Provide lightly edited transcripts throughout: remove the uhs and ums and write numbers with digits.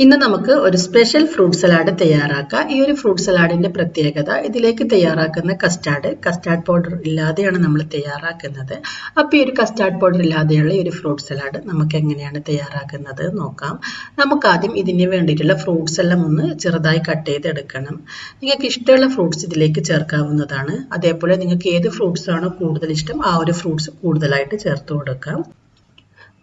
ഇന്ന് നമുക്ക് ഒരു സ്പെഷ്യൽ ഫ്രൂട്ട് സലാഡ് തയ്യാറാക്കാം. ഈ ഒരു ഫ്രൂട്ട് സലാഡിന്റെ പ്രത്യേകത ഇതിലേക്ക് തയ്യാറാക്കുന്ന കസ്റ്റാർഡ് പൗഡർ ഇല്ലാതെയാണ് നമ്മൾ തയ്യാറാക്കുന്നത്. അപ്പോൾ ഈ ഒരു കസ്റ്റാർഡ് പൗഡർ ഇല്ലാതെയുള്ള ഈ ഒരു ഫ്രൂട്ട് സലാഡ് നമുക്ക് എങ്ങനെയാണ് തയ്യാറാക്കുന്നത് നോക്കാം. നമുക്ക് ആദ്യം ഇതിന് വേണ്ടിയിട്ടുള്ള ഫ്രൂട്ട്സ് എല്ലാം ഒന്ന് ചെറുതായി കട്ട് ചെയ്തെടുക്കണം. നിങ്ങൾക്ക് ഇഷ്ടമുള്ള ഫ്രൂട്ട്സ് ഇതിലേക്ക് ചേർക്കാവുന്നതാണ്. അതേപോലെ നിങ്ങൾക്ക് ഏത് ഫ്രൂട്ട്സ് ആണോ കൂടുതൽ ഇഷ്ടം ആ ഒരു ഫ്രൂട്ട്സ് കൂടുതലായിട്ട് ചേർത്ത് കൊടുക്കാം.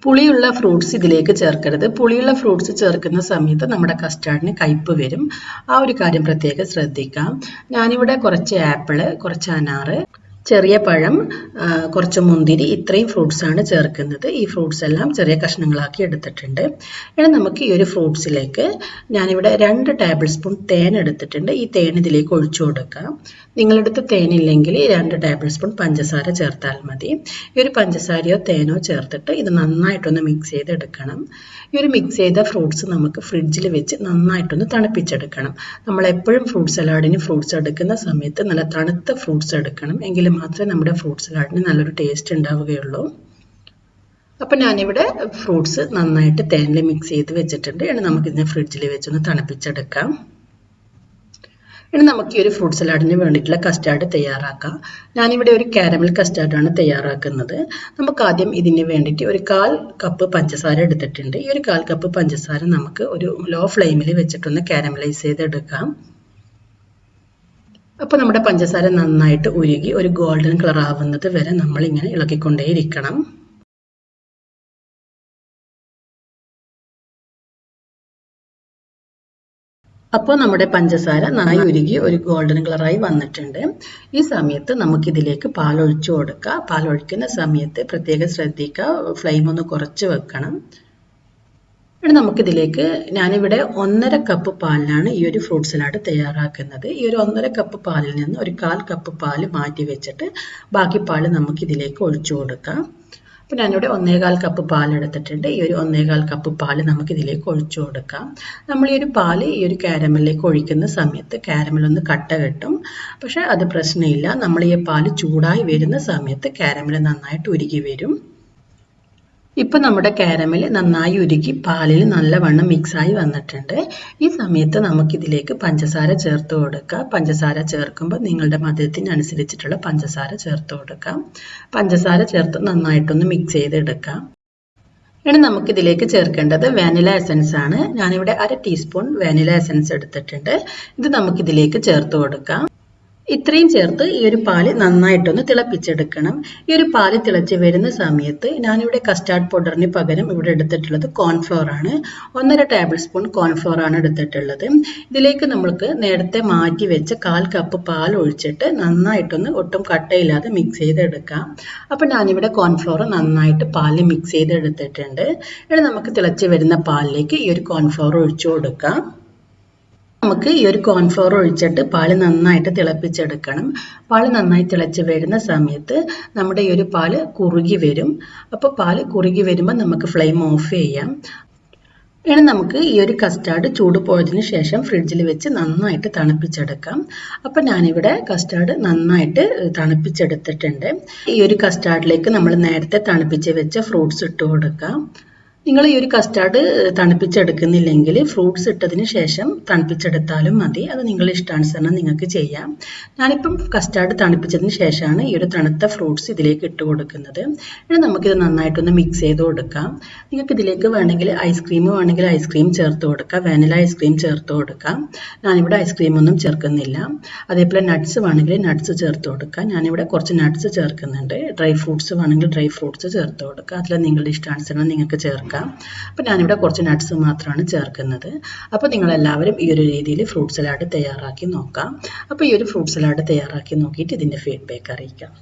പുളിയുള്ള ഫ്രൂട്ട്സ് ഇതിലേക്ക് ചേർക്കരുത്. പുളിയുള്ള ഫ്രൂട്ട്സ് ചേർക്കുന്ന സമയത്ത് നമ്മുടെ കസ്റ്റാർഡിന് കയ്പ്പ് വരും. ആ ഒരു കാര്യം പ്രത്യേകം ശ്രദ്ധിക്കാം. ഞാനിവിടെ കുറച്ച് ആപ്പിള്, കുറച്ച് അനാറ്, ചെറിയ പഴം, കുറച്ച് മുന്തിരി, ഇത്രയും ഫ്രൂട്ട്സ് ആണ് ചേർക്കുന്നത്. ഈ ഫ്രൂട്ട്സ് എല്ലാം ചെറിയ കഷ്ണങ്ങളാക്കി എടുത്തിട്ടുണ്ട്. ഇനി നമുക്ക് ഈ ഒരു ഫ്രൂട്ട്സിലേക്ക് ഞാനിവിടെ 2 ടേബിൾ സ്പൂൺ തേൻ എടുത്തിട്ടുണ്ട്. ഈ തേൻ ഇതിലേക്ക് ഒഴിച്ചു കൊടുക്കാം. നിങ്ങളടുത്ത് തേനില്ലെങ്കിൽ 2 ടേബിൾ സ്പൂൺ പഞ്ചസാര ചേർത്താൽ മതി. ഈ ഒരു പഞ്ചസാരയോ തേനോ ചേർത്തിട്ട് ഇത് നന്നായിട്ടൊന്ന് മിക്സ് ചെയ്തെടുക്കണം. ഈ ഒരു മിക്സ് ചെയ്ത ഫ്രൂട്ട്സ് നമുക്ക് ഫ്രിഡ്ജിൽ വെച്ച് നന്നായിട്ടൊന്ന് തണുപ്പിച്ചെടുക്കണം. നമ്മൾ എപ്പോഴും ഫ്രൂട്ട് സലാഡിന് ഫ്രൂട്ട്സ് എടുക്കുന്ന സമയത്ത് നല്ല തണുത്ത ഫ്രൂട്ട്സ് എടുക്കണം. എങ്കിലും മാത്രമേ നമ്മുടെ ഫ്രൂട്ട് സലാഡിന് നല്ലൊരു ടേസ്റ്റ് ഉണ്ടാവുകയുള്ളൂ. അപ്പം ഞാനിവിടെ ഫ്രൂട്ട്സ് നന്നായിട്ട് തേനിൽ മിക്സ് ചെയ്ത് വെച്ചിട്ടുണ്ട്. ഇനി നമുക്കിതിനെ ഫ്രിഡ്ജിൽ വെച്ചൊന്ന് തണുപ്പിച്ചെടുക്കാം. ഇനി നമുക്ക് ഈ ഒരു ഫ്രൂട്ട് സലാഡിന് വേണ്ടിയിട്ടുള്ള കസ്റ്റാർഡ് തയ്യാറാക്കാം. ഞാനിവിടെ ഒരു കാരമൽ കസ്റ്റാർഡാണ് തയ്യാറാക്കുന്നത്. നമുക്ക് ആദ്യം ഇതിന് വേണ്ടിയിട്ട് ഒരു 1/4 കപ്പ് പഞ്ചസാര എടുത്തിട്ടുണ്ട്. ഈ ഒരു 1/4 കപ്പ് പഞ്ചസാര നമുക്ക് ഒരു ലോ ഫ്ലെയിമിൽ വെച്ചിട്ടൊന്ന് കാരമലൈസ് ചെയ്തെടുക്കാം. അപ്പോൾ നമ്മുടെ പഞ്ചസാര നന്നായിട്ട് ഉരുകി ഒരു ഗോൾഡൻ കളർ ആവുന്നത് വരെ നമ്മൾ ഇങ്ങനെ ഇളക്കിക്കൊണ്ടേയിരിക്കണം. അപ്പോൾ നമ്മുടെ പഞ്ചസാര നന്നായി ഉരുകി ഒരു ഗോൾഡൻ കളറായി വന്നിട്ടുണ്ട്. ഈ സമയത്ത് നമുക്കിതിലേക്ക് പാലൊഴിച്ചു കൊടുക്കാം. പാലൊഴിക്കുന്ന സമയത്ത് പ്രത്യേകം ശ്രദ്ധിക്കുക, ഫ്ലെയിം ഒന്ന് കുറച്ച് വെക്കണം. ഇനി നമുക്കിതിലേക്ക് ഞാനിവിടെ 1.5 കപ്പ് പാലിനാണ് ഈ ഒരു ഫ്രൂട്ട് സലാഡ് തയ്യാറാക്കുന്നത്. ഈ ഒരു 1.5 കപ്പ് പാലിൽ നിന്ന് ഒരു 1/4 കപ്പ് പാല് മാറ്റി വെച്ചിട്ട് ബാക്കി പാല് നമുക്കിതിലേക്ക് ഒഴിച്ചു കൊടുക്കാം. അപ്പോൾ ഞാനിവിടെ 1.25 കപ്പ് പാൽ എടുത്തിട്ടുണ്ട്. ഈ ഒരു 1.25 കപ്പ് പാല് നമുക്ക് ഇതിലേക്ക് ഒഴിച്ചു കൊടുക്കാം. നമ്മൾ ഈ ഒരു പാല് ഈ ഒരു കാരമലിലേക്ക് ഒഴിക്കുന്ന സമയത്ത് കാരമൽ ഒന്ന് കട്ട കെട്ടും. പക്ഷെ അത് പ്രശ്നമില്ല. നമ്മൾ ഈ പാല് ചൂടായി വരുന്ന സമയത്ത് കാരമൽ നന്നായിട്ട് ഉരുകി വരും. ഇപ്പം നമ്മുടെ കാരമൽ നന്നായി ഉരുകി പാലിൽ നല്ലവണ്ണം മിക്സായി വന്നിട്ടുണ്ട്. ഈ സമയത്ത് നമുക്കിതിലേക്ക് പഞ്ചസാര ചേർത്ത് കൊടുക്കാം. പഞ്ചസാര ചേർക്കുമ്പോൾ നിങ്ങളുടെ മധുരത്തിനനുസരിച്ചിട്ടുള്ള പഞ്ചസാര ചേർത്ത് കൊടുക്കാം. പഞ്ചസാര ചേർത്ത് നന്നായിട്ടൊന്ന് മിക്സ് ചെയ്തെടുക്കാം. ഇനി നമുക്കിതിലേക്ക് ചേർക്കേണ്ടത് വാനില എസൻസ് ആണ്. ഞാനിവിടെ 1/2 ടീസ്പൂൺ വാനില എസൻസ് എടുത്തിട്ടുണ്ട്. ഇത് നമുക്കിതിലേക്ക് ചേർത്ത് കൊടുക്കാം. ഇത്രയും ചേർത്ത് ഈ ഒരു പാല് നന്നായിട്ടൊന്ന് തിളപ്പിച്ചെടുക്കണം. ഈ ഒരു പാല് തിളച്ച് വരുന്ന സമയത്ത് ഞാനിവിടെ കസ്റ്റാർഡ് പൗഡറിന് പകരം ഇവിടെ എടുത്തിട്ടുള്ളത് കോൺഫ്ലോർ ആണ്. 1.5 ടേബിൾ സ്പൂൺ കോൺഫ്ലോർ ആണ് എടുത്തിട്ടുള്ളത്. ഇതിലേക്ക് നമ്മൾക്ക് നേരത്തെ മാറ്റി വെച്ച 1/4 കപ്പ് പാൽ ഒഴിച്ചിട്ട് നന്നായിട്ടൊന്ന് ഒട്ടും കട്ടയില്ലാതെ മിക്സ് ചെയ്തെടുക്കാം. അപ്പം ഞാനിവിടെ കോൺഫ്ലോർ നന്നായിട്ട് പാലിൽ മിക്സ് ചെയ്തെടുത്തിട്ടുണ്ട്. ഇനി നമുക്ക് തിളച്ച് വരുന്ന പാലിലേക്ക് ഈ ഒരു കോൺഫ്ലോർ ഒഴിച്ചു കൊടുക്കാം. നമുക്ക് ഈ ഒരു കോൺഫ്ലോർ ഒഴിച്ചിട്ട് പാല് നന്നായിട്ട് തിളപ്പിച്ചെടുക്കണം. പാല് നന്നായി തിളച്ച് വരുന്ന സമയത്ത് നമ്മുടെ ഈ ഒരു പാല് കുറുകി വരും. അപ്പോൾ പാല് കുറുകി വരുമ്പോൾ നമുക്ക് ഫ്ലെയിം ഓഫ് ചെയ്യാം. ഇനി നമുക്ക് ഈ ഒരു കസ്റ്റാർഡ് ചൂട് പോയതിനു ശേഷം ഫ്രിഡ്ജിൽ വെച്ച് നന്നായിട്ട് തണുപ്പിച്ചെടുക്കാം. അപ്പം ഞാനിവിടെ കസ്റ്റാർഡ് നന്നായിട്ട് തണുപ്പിച്ചെടുത്തിട്ടുണ്ട്. ഈ ഒരു കസ്റ്റാർഡിലേക്ക് നമ്മൾ നേരത്തെ തണുപ്പിച്ച് വെച്ച ഫ്രൂട്ട്സ് ഇട്ട് കൊടുക്കാം. നിങ്ങൾ ഈ ഒരു കസ്റ്റാർഡ് തണുപ്പിച്ചെടുക്കുന്നില്ലെങ്കിൽ ഫ്രൂട്ട്സ് ഇട്ടതിന് ശേഷം തണുപ്പിച്ചെടുത്താലും മതി. അത് നിങ്ങളുടെ ഇഷ്ടാനുസരണം നിങ്ങൾക്ക് ചെയ്യാം. ഞാനിപ്പം കസ്റ്റാർഡ് തണുപ്പിച്ചതിന് ശേഷമാണ് ഈ ഒരു തണുത്ത ഫ്രൂട്ട്സ് ഇതിലേക്ക് ഇട്ട് കൊടുക്കുന്നത്. ഇനി നമുക്കിത് നന്നായിട്ടൊന്ന് മിക്സ് ചെയ്ത് കൊടുക്കാം. നിങ്ങൾക്ക് ഇതിലേക്ക് വേണമെങ്കിൽ ഐസ്ക്രീം വേണമെങ്കിൽ ഐസ്ക്രീം ചേർത്ത് കൊടുക്കാം. വാനില ഐസ്ക്രീം ചേർത്ത് കൊടുക്കാം. ഞാനിവിടെ ഐസ്ക്രീമൊന്നും ചേർക്കുന്നില്ല. അതേപോലെ നട്ട്സ് വേണമെങ്കിൽ നട്ട്സ് ചേർത്ത് കൊടുക്കാം. ഞാനിവിടെ കുറച്ച് നട്ട്സ് ചേർക്കുന്നുണ്ട്. ഡ്രൈ ഫ്രൂട്ട്സ് വേണമെങ്കിൽ ഡ്രൈ ഫ്രൂട്ട്സ് ചേർത്ത് കൊടുക്കാം. അതിൽ നിങ്ങളുടെ ഇഷ്ടാനുസരണം നിങ്ങൾക്ക് ചേർക്കാം. അപ്പോൾ ഞാനിവിടെ കുറച്ച് നട്ട്സ് മാത്രമാണ് ചേർക്കുന്നത്. അപ്പോൾ നിങ്ങളെല്ലാവരും ഈ ഒരു രീതിയിൽ ഫ്രൂട്ട് സലാഡ് തയ്യാറാക്കി നോക്കാം. അപ്പോൾ ഈ ഒരു ഫ്രൂട്ട് സലാഡ് തയ്യാറാക്കി നോക്കിയിട്ട് ഇതിൻ്റെ ഫീഡ്ബാക്ക് അറിയിക്കാം.